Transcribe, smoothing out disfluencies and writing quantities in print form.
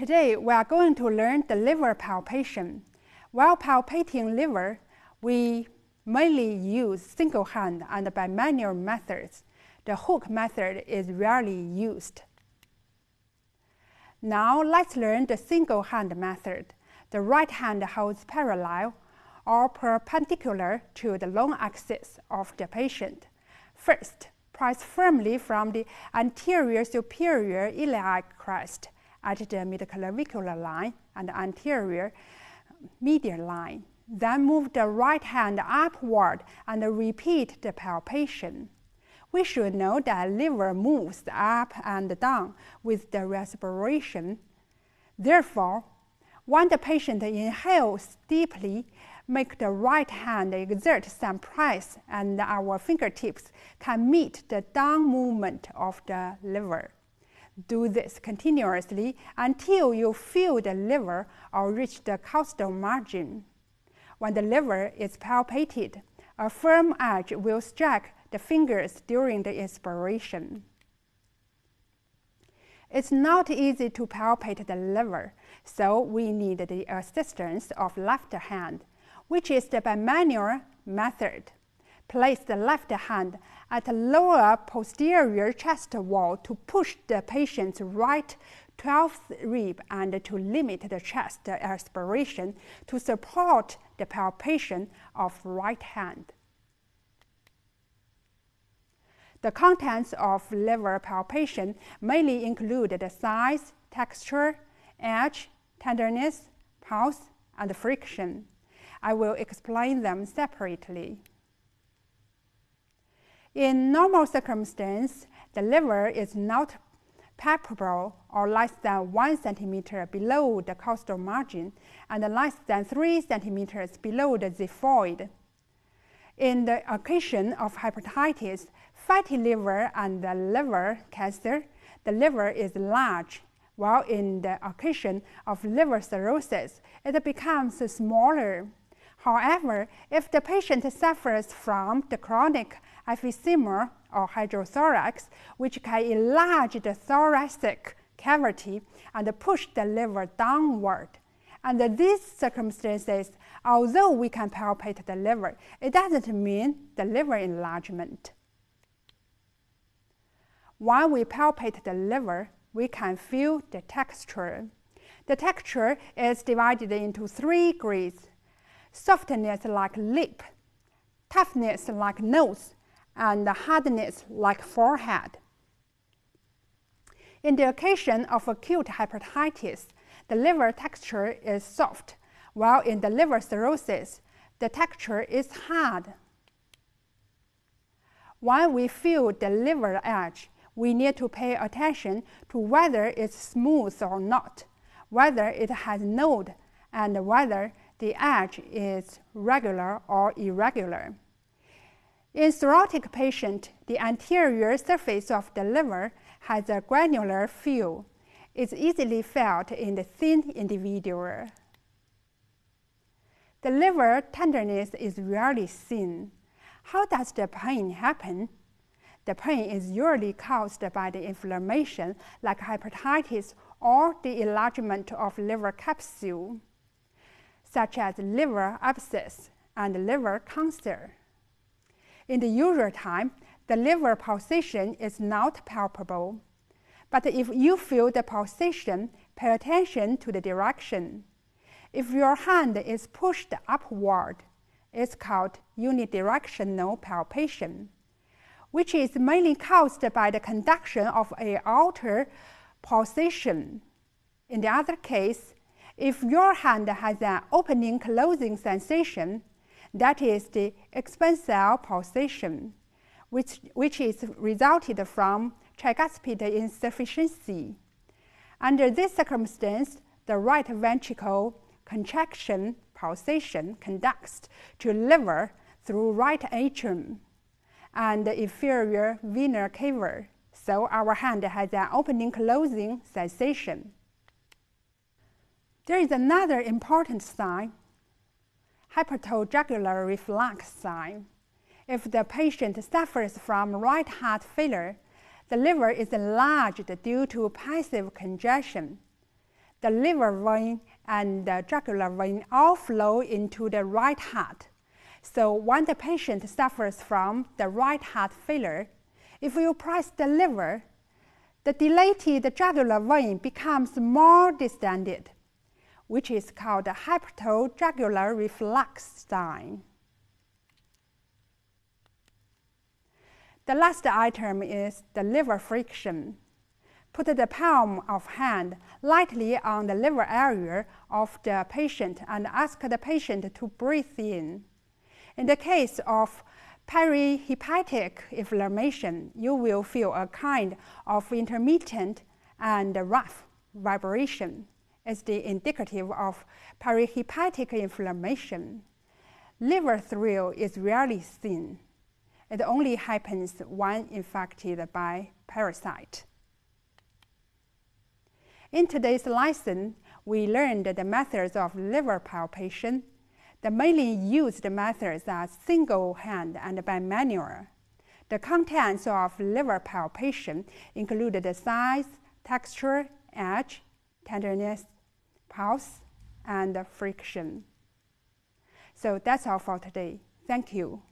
Today, we are going to learn the liver palpation. While palpating liver, we mainly use single hand and by manual methods. The hook method is rarely used. Now, let's learn the single hand method. The right hand holds parallel or perpendicular to the long axis of the patient. First, press firmly from the anterior superior iliac crest at the midclavicular line and anterior medial line. Then move the right hand upward and repeat the palpation. We should know that liver moves up and down with the respiration. Therefore, when the patient inhales deeply, make the right hand exert some press and our fingertips can meet the down movement of the liver. Do this continuously until you feel the liver or reach the costal margin. When the liver is palpated, a firm edge will strike the fingers during the inspiration. It's not easy to palpate the liver, so we need the assistance of left hand, which is the bimanual method. Place the left hand at the lower posterior chest wall to push the patient's right 12th rib and to limit the chest aspiration to support the palpation of right hand. The contents of liver palpation mainly include the size, texture, edge, tenderness, pulse, and friction. I will explain them separately. In normal circumstances, the liver is not palpable or less than 1 centimeter below the costal margin and less than 3 centimeters below the xiphoid. In the occasion of hepatitis, fatty liver, and the liver cancer, the liver is large, while in the occasion of liver cirrhosis, it becomes smaller. However, if the patient suffers from the chronic emphysema or hydrothorax, which can enlarge the thoracic cavity and push the liver downward. Under these circumstances, although we can palpate the liver, it doesn't mean the liver enlargement. While we palpate the liver, we can feel the texture. The texture is divided into 3 grades: softness like lip, toughness like nose, and hardness like forehead. In the occasion of acute hepatitis, the liver texture is soft, while in the liver cirrhosis, the texture is hard. When we feel the liver edge, we need to pay attention to whether it's smooth or not, whether it has node, and whether the edge is regular or irregular. In cirrhotic patient, the anterior surface of the liver has a granular feel. It's easily felt in the thin individual. The liver tenderness is rarely seen. How does the pain happen? The pain is usually caused by the inflammation like hepatitis or the enlargement of liver capsule, such as liver abscess and liver cancer. In the usual time, the liver pulsation is not palpable. But if you feel the pulsation, pay attention to the direction. If your hand is pushed upward, it's called unidirectional palpation, which is mainly caused by the conduction of an outer pulsation. In the other case, if your hand has an opening-closing sensation, that is the expansile pulsation, which is resulted from tricuspid insufficiency. Under this circumstance, the right ventricle contraction pulsation conducts to liver through right atrium and the inferior vena cava, so our hand has an opening-closing sensation. There is another important sign, hepatojugular reflux sign. If the patient suffers from right heart failure, the liver is enlarged due to passive congestion. the liver vein and the jugular vein all flow into the right heart. So when the patient suffers from the right heart failure, if you press the liver, the dilated jugular vein becomes more distended, which is called the hepatojugular reflux sign. The last item is the liver friction. Put the palm of hand lightly on the liver area of the patient and ask the patient to breathe in. In the case of perihepatic inflammation, you will feel a kind of intermittent and rough vibration. It's the indicative of perihepatic inflammation. Liver thrill is rarely seen. It only happens when infected by parasite. In today's lesson, we learned the methods of liver palpation. The mainly used methods are single hand and bimanual. The contents of liver palpation include the size, texture, edge, tenderness, pulse, and friction. So that's all for today. Thank you.